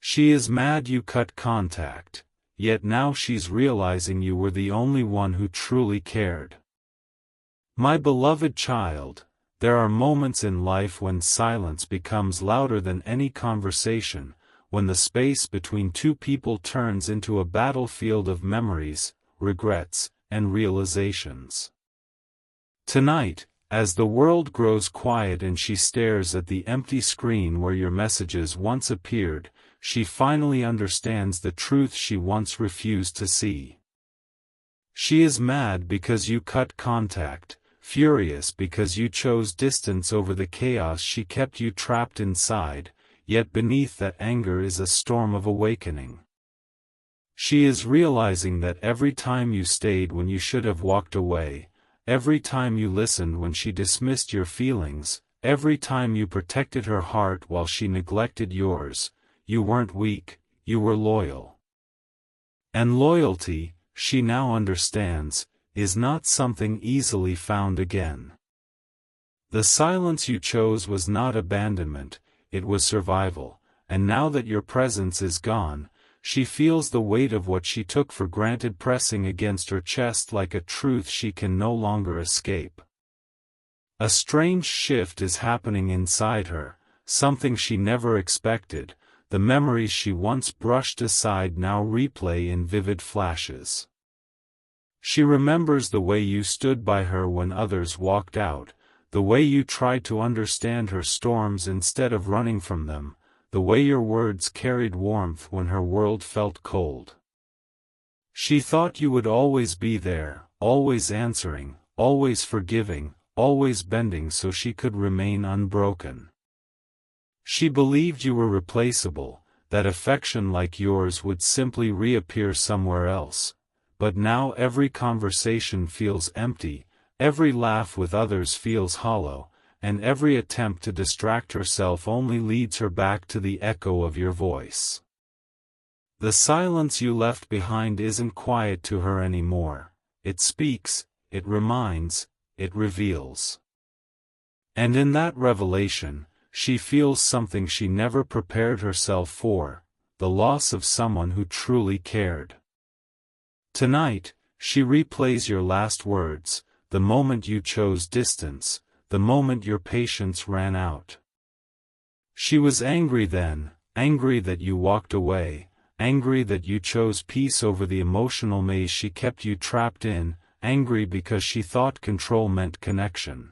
She is mad you cut contact, yet now she's realizing you were the only one who truly cared. My beloved child, there are moments in life when silence becomes louder than any conversation, when the space between two people turns into a battlefield of memories, regrets, and realizations. Tonight, as the world grows quiet and she stares at the empty screen where your messages once appeared, she finally understands the truth she once refused to see. She is mad because you cut contact, furious because you chose distance over the chaos she kept you trapped inside, yet beneath that anger is a storm of awakening. She is realizing that every time you stayed when you should have walked away, every time you listened when she dismissed your feelings, every time you protected her heart while she neglected yours, you weren't weak, you were loyal. And loyalty, she now understands, is not something easily found again. The silence you chose was not abandonment, it was survival, and now that your presence is gone, she feels the weight of what she took for granted pressing against her chest like a truth she can no longer escape. A strange shift is happening inside her, something she never expected. The memories she once brushed aside now replay in vivid flashes. She remembers the way you stood by her when others walked out, the way you tried to understand her storms instead of running from them, the way your words carried warmth when her world felt cold. She thought you would always be there, always answering, always forgiving, always bending so she could remain unbroken. She believed you were replaceable, that affection like yours would simply reappear somewhere else, but now every conversation feels empty, every laugh with others feels hollow, and every attempt to distract herself only leads her back to the echo of your voice. The silence you left behind isn't quiet to her anymore, it speaks, it reminds, it reveals. And in that revelation, she feels something she never prepared herself for, the loss of someone who truly cared. Tonight, she replays your last words, the moment you chose distance, the moment your patience ran out. She was angry then, angry that you walked away, angry that you chose peace over the emotional maze she kept you trapped in, angry because she thought control meant connection.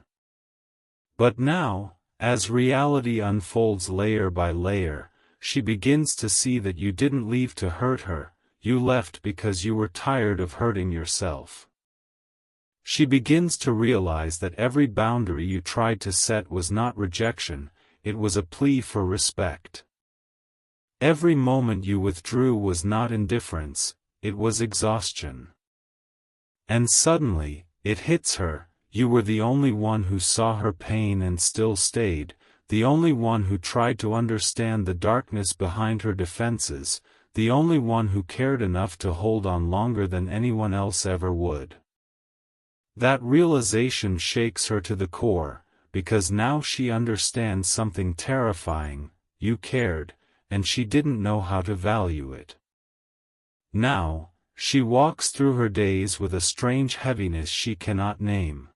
But now, as reality unfolds layer by layer, she begins to see that you didn't leave to hurt her, you left because you were tired of hurting yourself. She begins to realize that every boundary you tried to set was not rejection, it was a plea for respect. Every moment you withdrew was not indifference, it was exhaustion. And suddenly, it hits her. You were the only one who saw her pain and still stayed, the only one who tried to understand the darkness behind her defenses, the only one who cared enough to hold on longer than anyone else ever would. That realization shakes her to the core, because now she understands something terrifying: you cared, and she didn't know how to value it. Now, she walks through her days with a strange heaviness she cannot name.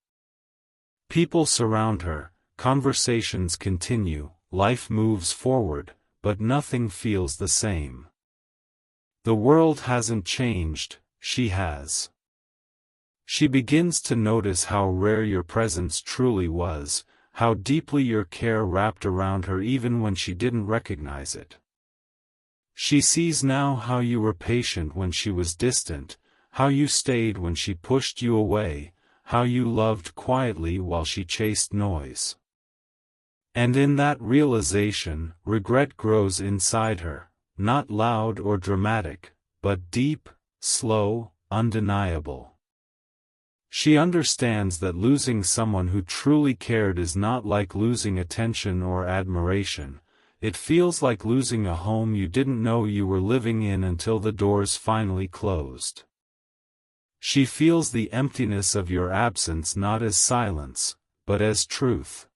People surround her, conversations continue, life moves forward, but nothing feels the same. The world hasn't changed, she has. She begins to notice how rare your presence truly was, how deeply your care wrapped around her even when she didn't recognize it. She sees now how you were patient when she was distant, how you stayed when she pushed you away, how you loved quietly while she chased noise. And in that realization, regret grows inside her, not loud or dramatic, but deep, slow, undeniable. She understands that losing someone who truly cared is not like losing attention or admiration. It feels like losing a home you didn't know you were living in until the doors finally closed. She feels the emptiness of your absence not as silence, but as truth.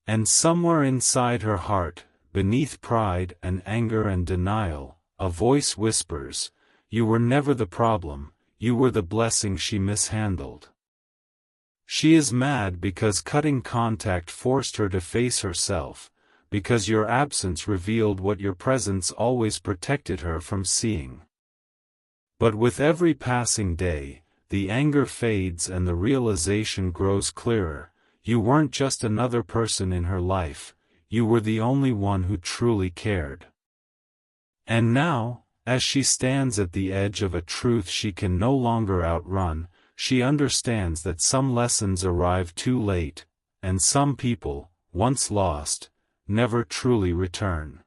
And somewhere inside her heart, beneath pride and anger and denial, a voice whispers, "You were never the problem, you were the blessing she mishandled." She is mad because cutting contact forced her to face herself, because your absence revealed what your presence always protected her from seeing. But with every passing day, the anger fades and the realization grows clearer: you weren't just another person in her life, you were the only one who truly cared. And now, as she stands at the edge of a truth she can no longer outrun, she understands that some lessons arrive too late, and some people, once lost, never truly return.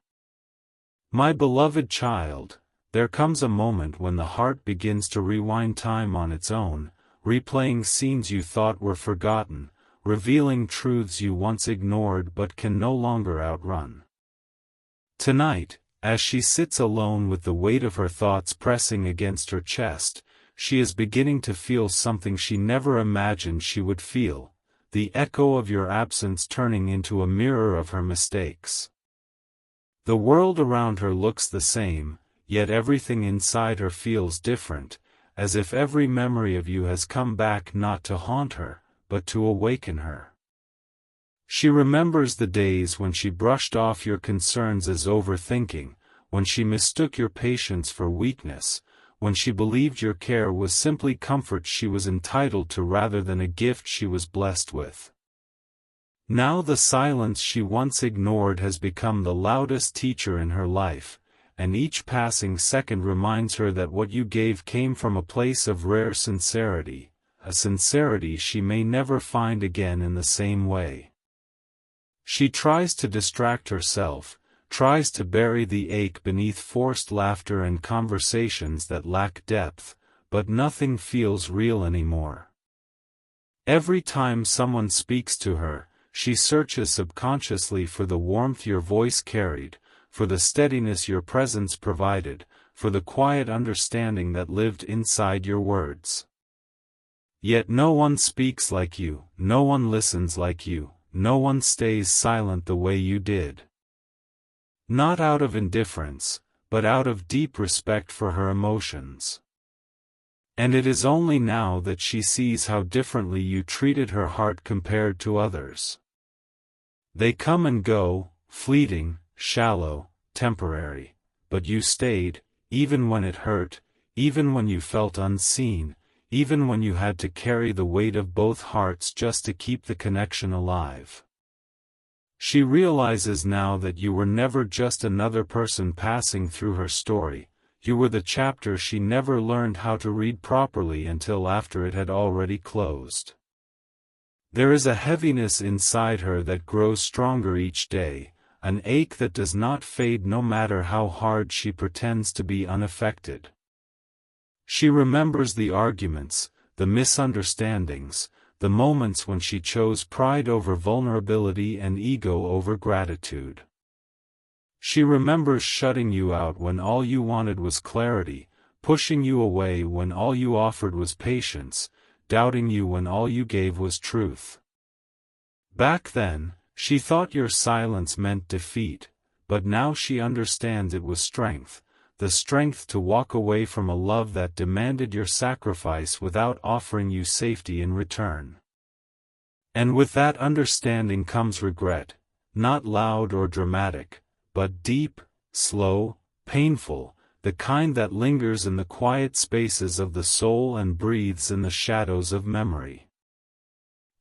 My beloved child, there comes a moment when the heart begins to rewind time on its own, replaying scenes you thought were forgotten, revealing truths you once ignored but can no longer outrun. Tonight, as she sits alone with the weight of her thoughts pressing against her chest, she is beginning to feel something she never imagined she would feel: the echo of your absence turning into a mirror of her mistakes. The world around her looks the same, yet everything inside her feels different, as if every memory of you has come back not to haunt her, but to awaken her. She remembers the days when she brushed off your concerns as overthinking, when she mistook your patience for weakness, when she believed your care was simply comfort she was entitled to rather than a gift she was blessed with. Now the silence she once ignored has become the loudest teacher in her life, and each passing second reminds her that what you gave came from a place of rare sincerity, a sincerity she may never find again in the same way. She tries to distract herself, tries to bury the ache beneath forced laughter and conversations that lack depth, but nothing feels real anymore. Every time someone speaks to her, she searches subconsciously for the warmth your voice carried, for the steadiness your presence provided, for the quiet understanding that lived inside your words. Yet no one speaks like you, no one listens like you, no one stays silent the way you did. Not out of indifference, but out of deep respect for her emotions. And it is only now that she sees how differently you treated her heart compared to others. They come and go, fleeting, shallow, temporary, but you stayed, even when it hurt, even when you felt unseen, even when you had to carry the weight of both hearts just to keep the connection alive. She realizes now that you were never just another person passing through her story, you were the chapter she never learned how to read properly until after it had already closed. There is a heaviness inside her that grows stronger each day, an ache that does not fade no matter how hard she pretends to be unaffected. She remembers the arguments, the misunderstandings, the moments when she chose pride over vulnerability and ego over gratitude. She remembers shutting you out when all you wanted was clarity, pushing you away when all you offered was patience, doubting you when all you gave was truth. Back then, she thought your silence meant defeat, but now she understands it was strength, the strength to walk away from a love that demanded your sacrifice without offering you safety in return. And with that understanding comes regret, not loud or dramatic, but deep, slow, painful, the kind that lingers in the quiet spaces of the soul and breathes in the shadows of memory.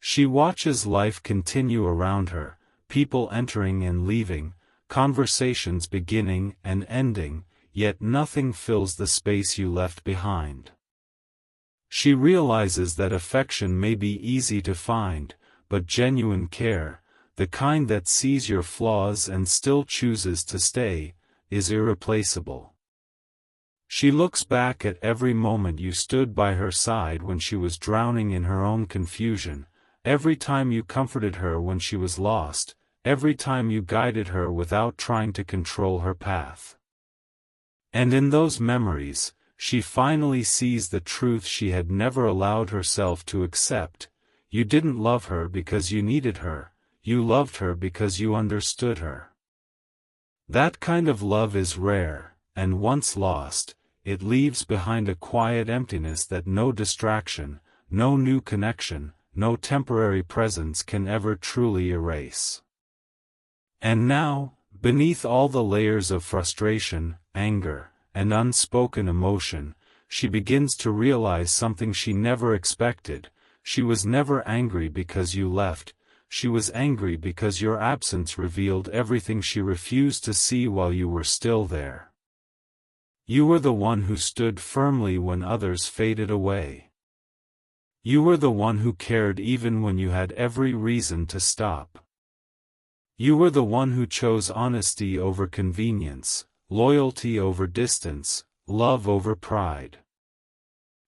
She watches life continue around her, people entering and leaving, conversations beginning and ending, yet nothing fills the space you left behind. She realizes that affection may be easy to find, but genuine care, the kind that sees your flaws and still chooses to stay, is irreplaceable. She looks back at every moment you stood by her side when she was drowning in her own confusion, every time you comforted her when she was lost, every time you guided her without trying to control her path. And in those memories, she finally sees the truth she had never allowed herself to accept: you didn't love her because you needed her, you loved her because you understood her. That kind of love is rare, and once lost, it leaves behind a quiet emptiness that no distraction, no new connection, no temporary presence can ever truly erase. And now, beneath all the layers of frustration, anger, and unspoken emotion, she begins to realize something she never expected. She was never angry because you left, she was angry because your absence revealed everything she refused to see while you were still there. You were the one who stood firmly when others faded away. You were the one who cared even when you had every reason to stop. You were the one who chose honesty over convenience, loyalty over distance, love over pride.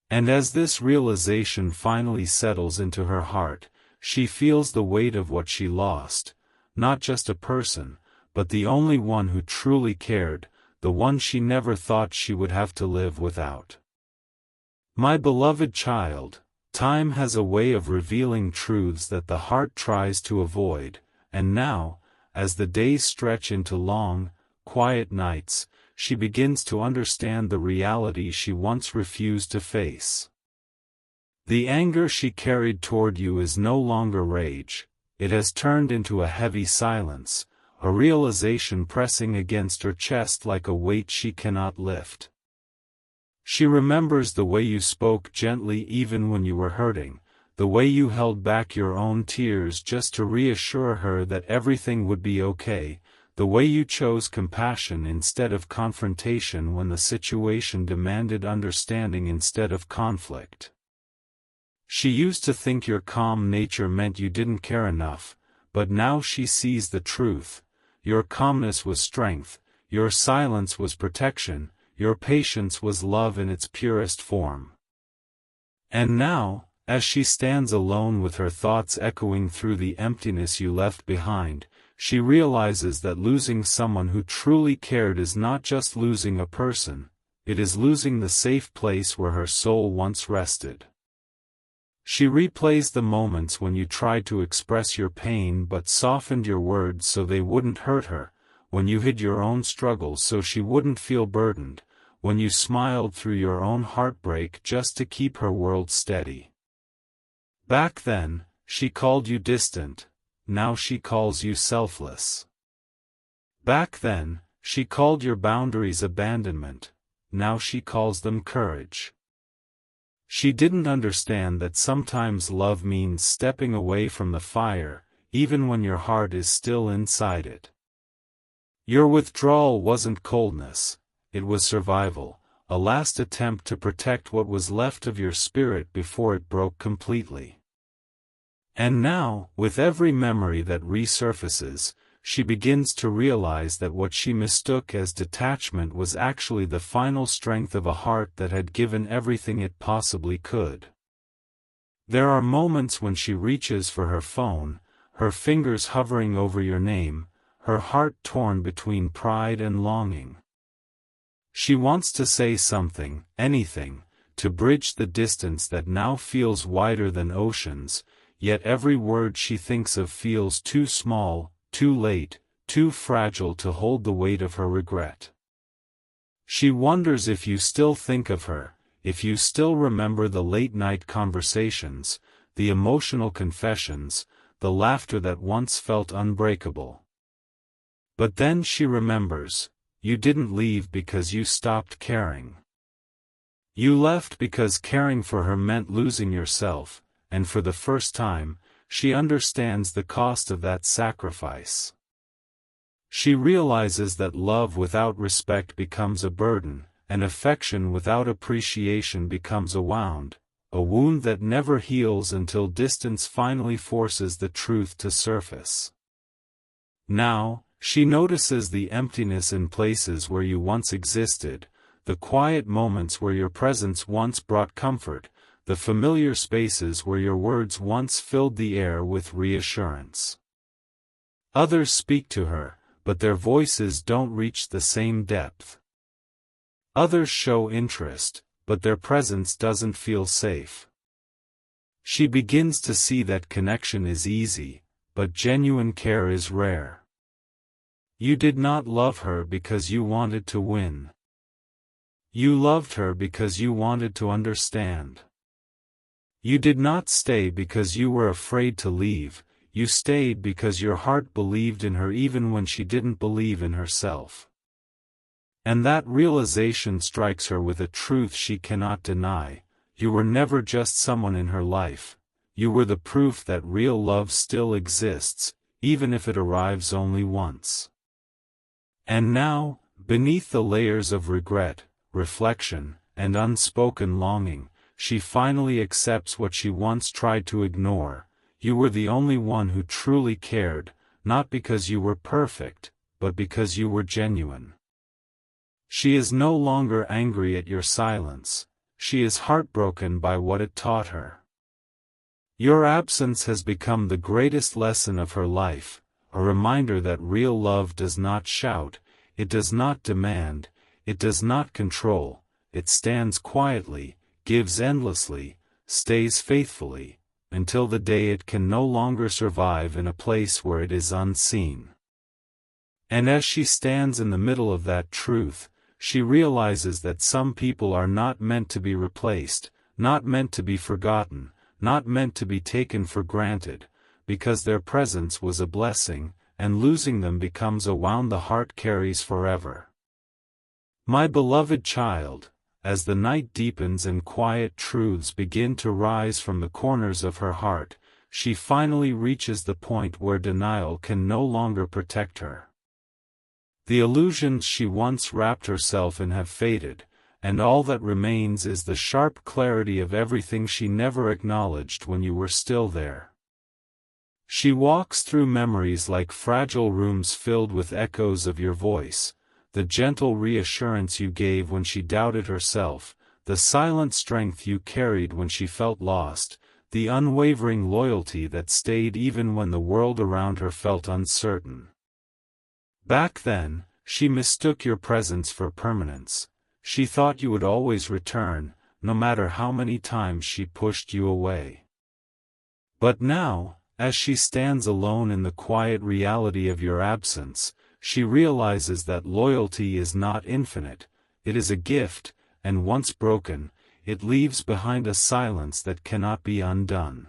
And as this realization finally settles into her heart, she feels the weight of what she lost, not just a person, but the only one who truly cared, the one she never thought she would have to live without. My beloved child, time has a way of revealing truths that the heart tries to avoid, and now, as the days stretch into long, quiet nights, she begins to understand the reality she once refused to face. The anger she carried toward you is no longer rage, it has turned into a heavy silence, a realization pressing against her chest like a weight she cannot lift. She remembers the way you spoke gently even when you were hurting, the way you held back your own tears just to reassure her that everything would be okay, the way you chose compassion instead of confrontation when the situation demanded understanding instead of conflict. She used to think your calm nature meant you didn't care enough, but now she sees the truth. Your calmness was strength, your silence was protection, your patience was love in its purest form. And now, as she stands alone with her thoughts echoing through the emptiness you left behind, she realizes that losing someone who truly cared is not just losing a person, it is losing the safe place where her soul once rested. She replays the moments when you tried to express your pain but softened your words so they wouldn't hurt her, when you hid your own struggles so she wouldn't feel burdened, when you smiled through your own heartbreak just to keep her world steady. Back then, she called you distant, now she calls you selfless. Back then, she called your boundaries abandonment, now she calls them courage. She didn't understand that sometimes love means stepping away from the fire, even when your heart is still inside it. Your withdrawal wasn't coldness, it was survival, a last attempt to protect what was left of your spirit before it broke completely. And now, with every memory that resurfaces, she begins to realize that what she mistook as detachment was actually the final strength of a heart that had given everything it possibly could. There are moments when she reaches for her phone, her fingers hovering over your name, her heart torn between pride and longing. She wants to say something, anything, to bridge the distance that now feels wider than oceans, yet every word she thinks of feels too small, too late, too fragile to hold the weight of her regret. She wonders if you still think of her, if you still remember the late-night conversations, the emotional confessions, the laughter that once felt unbreakable. But then she remembers, you didn't leave because you stopped caring. You left because caring for her meant losing yourself, and for the first time, she understands the cost of that sacrifice. She realizes that love without respect becomes a burden, and affection without appreciation becomes a wound that never heals until distance finally forces the truth to surface. Now, she notices the emptiness in places where you once existed, the quiet moments where your presence once brought comfort, the familiar spaces where your words once filled the air with reassurance. Others speak to her, but their voices don't reach the same depth. Others show interest, but their presence doesn't feel safe. She begins to see that connection is easy, but genuine care is rare. You did not love her because you wanted to win. You loved her because you wanted to understand. You did not stay because you were afraid to leave, you stayed because your heart believed in her even when she didn't believe in herself. And that realization strikes her with a truth she cannot deny: you were never just someone in her life, you were the proof that real love still exists, even if it arrives only once. And now, beneath the layers of regret, reflection, and unspoken longing, she finally accepts what she once tried to ignore: you were the only one who truly cared, not because you were perfect, but because you were genuine. She is no longer angry at your silence, she is heartbroken by what it taught her. Your absence has become the greatest lesson of her life, a reminder that real love does not shout, it does not demand, it does not control, it stands quietly, gives endlessly, stays faithfully, until the day it can no longer survive in a place where it is unseen. And as she stands in the middle of that truth, she realizes that some people are not meant to be replaced, not meant to be forgotten, not meant to be taken for granted, because their presence was a blessing, and losing them becomes a wound the heart carries forever. My beloved child, as the night deepens and quiet truths begin to rise from the corners of her heart, she finally reaches the point where denial can no longer protect her. The illusions she once wrapped herself in have faded, and all that remains is the sharp clarity of everything she never acknowledged when you were still there. She walks through memories like fragile rooms filled with echoes of your voice, the gentle reassurance you gave when she doubted herself, the silent strength you carried when she felt lost, the unwavering loyalty that stayed even when the world around her felt uncertain. Back then, she mistook your presence for permanence. She thought you would always return, no matter how many times she pushed you away. But now, as she stands alone in the quiet reality of your absence, she realizes that loyalty is not infinite, it is a gift, and once broken, it leaves behind a silence that cannot be undone.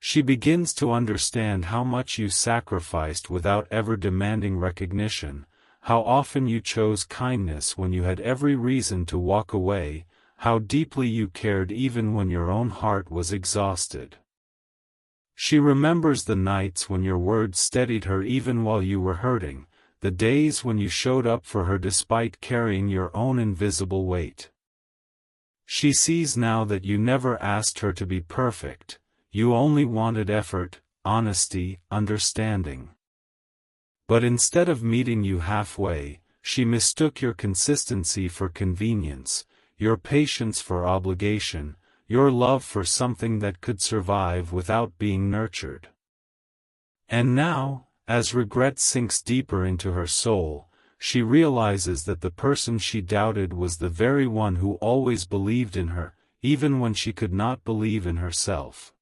She begins to understand how much you sacrificed without ever demanding recognition, how often you chose kindness when you had every reason to walk away, how deeply you cared even when your own heart was exhausted. She remembers the nights when your words steadied her even while you were hurting, the days when you showed up for her despite carrying your own invisible weight. She sees now that you never asked her to be perfect, you only wanted effort, honesty, understanding. But instead of meeting you halfway, she mistook your consistency for convenience, your patience for obligation, your love for something that could survive without being nurtured. And now, as regret sinks deeper into her soul, she realizes that the person she doubted was the very one who always believed in her, even when she could not believe in herself.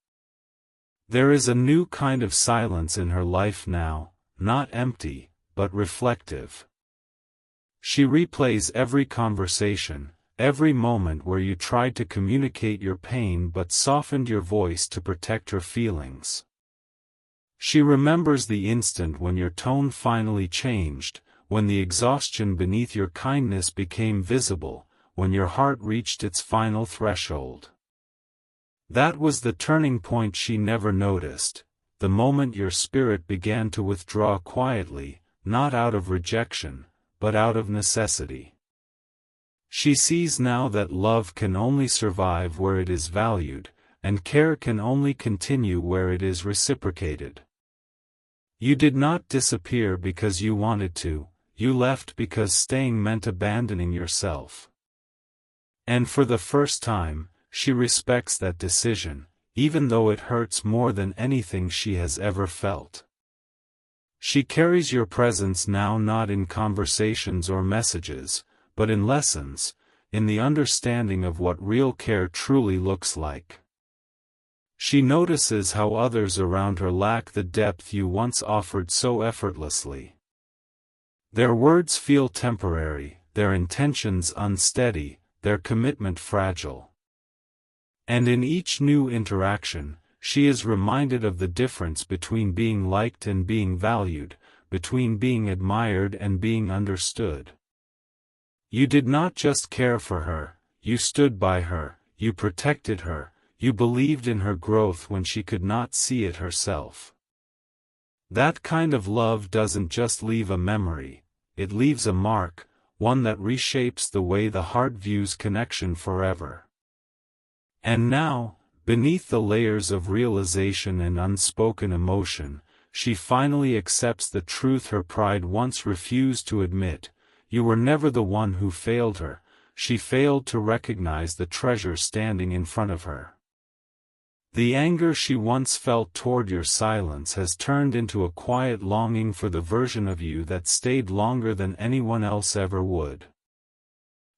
There is a new kind of silence in her life now, not empty, but reflective. She replays every conversation, every moment where you tried to communicate your pain but softened your voice to protect her feelings. She remembers the instant when your tone finally changed, when the exhaustion beneath your kindness became visible, when your heart reached its final threshold. That was the turning point she never noticed, the moment your spirit began to withdraw quietly, not out of rejection, but out of necessity. She sees now that love can only survive where it is valued, and care can only continue where it is reciprocated. You did not disappear because you wanted to, you left because staying meant abandoning yourself. And for the first time, she respects that decision, even though it hurts more than anything she has ever felt. She carries your presence now not in conversations or messages, but in lessons, in the understanding of what real care truly looks like. She notices how others around her lack the depth you once offered so effortlessly. Their words feel temporary, their intentions unsteady, their commitment fragile. And in each new interaction, she is reminded of the difference between being liked and being valued, between being admired and being understood. You did not just care for her, you stood by her, you protected her, you believed in her growth when she could not see it herself. That kind of love doesn't just leave a memory, it leaves a mark, one that reshapes the way the heart views connection forever. And now, beneath the layers of realization and unspoken emotion, she finally accepts the truth her pride once refused to admit. You were never the one who failed her, she failed to recognize the treasure standing in front of her. The anger she once felt toward your silence has turned into a quiet longing for the version of you that stayed longer than anyone else ever would.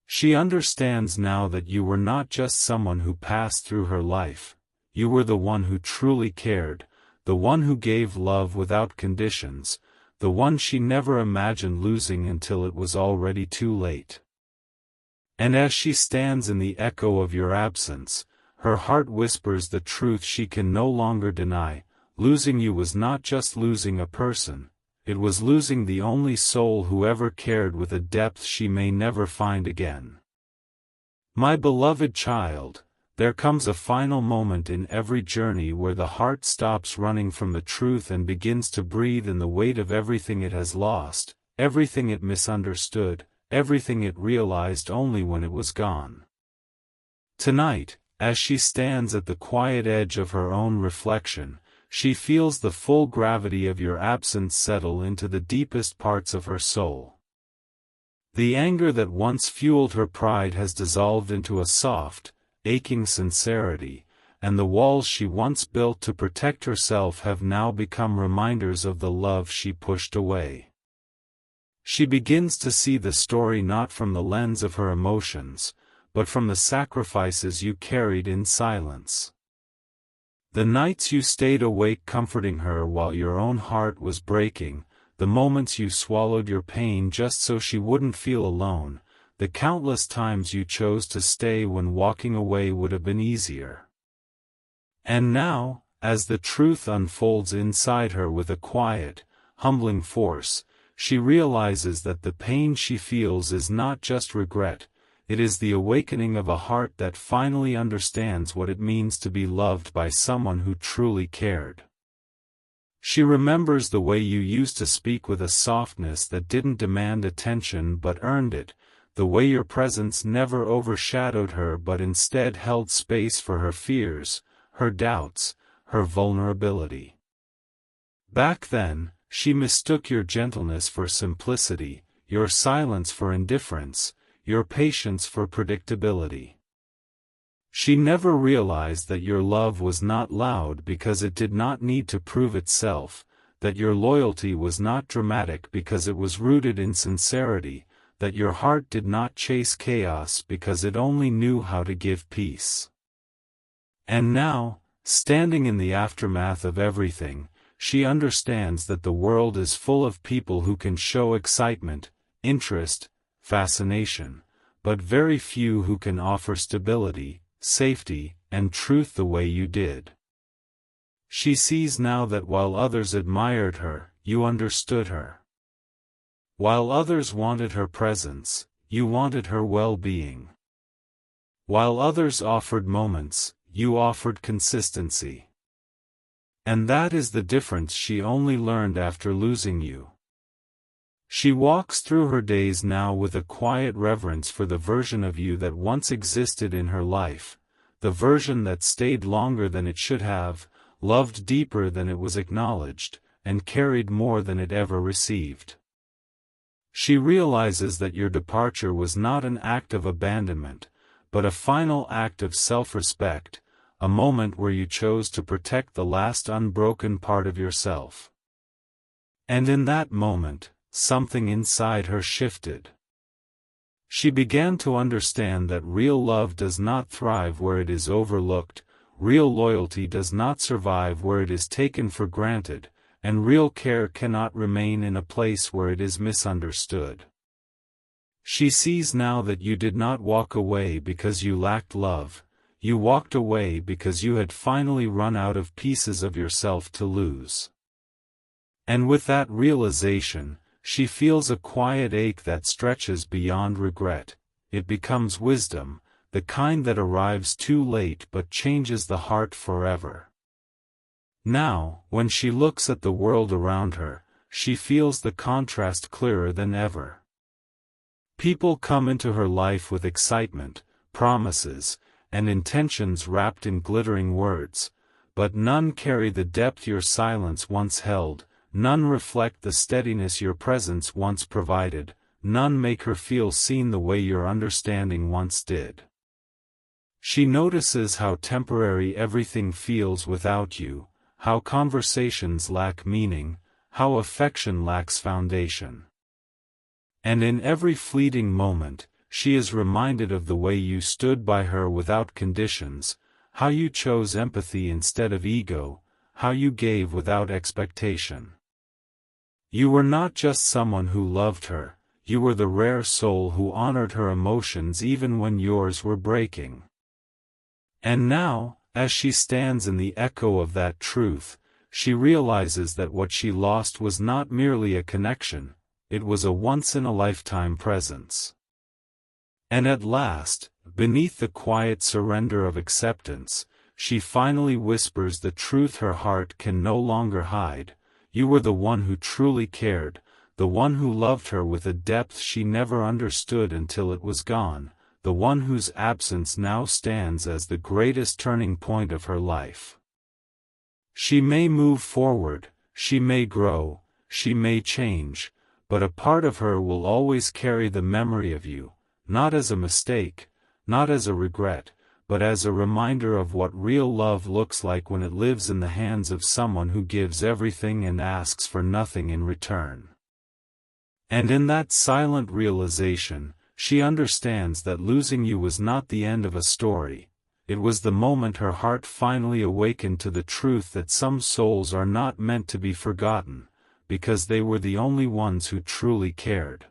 She understands now that you were not just someone who passed through her life, you were the one who truly cared, the one who gave love without conditions, the one she never imagined losing until it was already too late. And as she stands in the echo of your absence, her heart whispers the truth she can no longer deny. Losing you was not just losing a person, it was losing the only soul who ever cared with a depth she may never find again. My beloved child, there comes a final moment in every journey where the heart stops running from the truth and begins to breathe in the weight of everything it has lost, everything it misunderstood, everything it realized only when it was gone. Tonight, as she stands at the quiet edge of her own reflection, she feels the full gravity of your absence settle into the deepest parts of her soul. The anger that once fueled her pride has dissolved into a soft, aching sincerity, and the walls she once built to protect herself have now become reminders of the love she pushed away. She begins to see the story not from the lens of her emotions, but from the sacrifices you carried in silence. The nights you stayed awake comforting her while your own heart was breaking, the moments you swallowed your pain just so she wouldn't feel alone, the countless times you chose to stay when walking away would have been easier. And now, as the truth unfolds inside her with a quiet, humbling force, she realizes that the pain she feels is not just regret, it is the awakening of a heart that finally understands what it means to be loved by someone who truly cared. She remembers the way you used to speak with a softness that didn't demand attention but earned it, the way your presence never overshadowed her but instead held space for her fears, her doubts, her vulnerability. Back then, she mistook your gentleness for simplicity, your silence for indifference, your patience for predictability. She never realized that your love was not loud because it did not need to prove itself, that your loyalty was not dramatic because it was rooted in sincerity, that your heart did not chase chaos because it only knew how to give peace. And now, standing in the aftermath of everything, she understands that the world is full of people who can show excitement, interest, fascination, but very few who can offer stability, safety, and truth the way you did. She sees now that while others admired her, you understood her. While others wanted her presence, you wanted her well-being. While others offered moments, you offered consistency. And that is the difference she only learned after losing you. She walks through her days now with a quiet reverence for the version of you that once existed in her life, the version that stayed longer than it should have, loved deeper than it was acknowledged, and carried more than it ever received. She realizes that your departure was not an act of abandonment, but a final act of self-respect, a moment where you chose to protect the last unbroken part of yourself. And in that moment, something inside her shifted. She began to understand that real love does not thrive where it is overlooked, real loyalty does not survive where it is taken for granted, and real care cannot remain in a place where it is misunderstood. She sees now that you did not walk away because you lacked love, you walked away because you had finally run out of pieces of yourself to lose. And with that realization, she feels a quiet ache that stretches beyond regret. It becomes wisdom, the kind that arrives too late but changes the heart forever. Now, when she looks at the world around her, she feels the contrast clearer than ever. People come into her life with excitement, promises, and intentions wrapped in glittering words, but none carry the depth your silence once held, none reflect the steadiness your presence once provided, none make her feel seen the way your understanding once did. She notices how temporary everything feels without you, how conversations lack meaning, how affection lacks foundation. And in every fleeting moment, she is reminded of the way you stood by her without conditions, how you chose empathy instead of ego, how you gave without expectation. You were not just someone who loved her, you were the rare soul who honored her emotions even when yours were breaking. And now, as she stands in the echo of that truth, she realizes that what she lost was not merely a connection, it was a once-in-a-lifetime presence. And at last, beneath the quiet surrender of acceptance, she finally whispers the truth her heart can no longer hide. You were the one who truly cared, the one who loved her with a depth she never understood until it was gone, the one whose absence now stands as the greatest turning point of her life. She may move forward, she may grow, she may change, but a part of her will always carry the memory of you, not as a mistake, not as a regret, but as a reminder of what real love looks like when it lives in the hands of someone who gives everything and asks for nothing in return. And in that silent realization, she understands that losing you was not the end of a story, it was the moment her heart finally awakened to the truth that some souls are not meant to be forgotten, because they were the only ones who truly cared.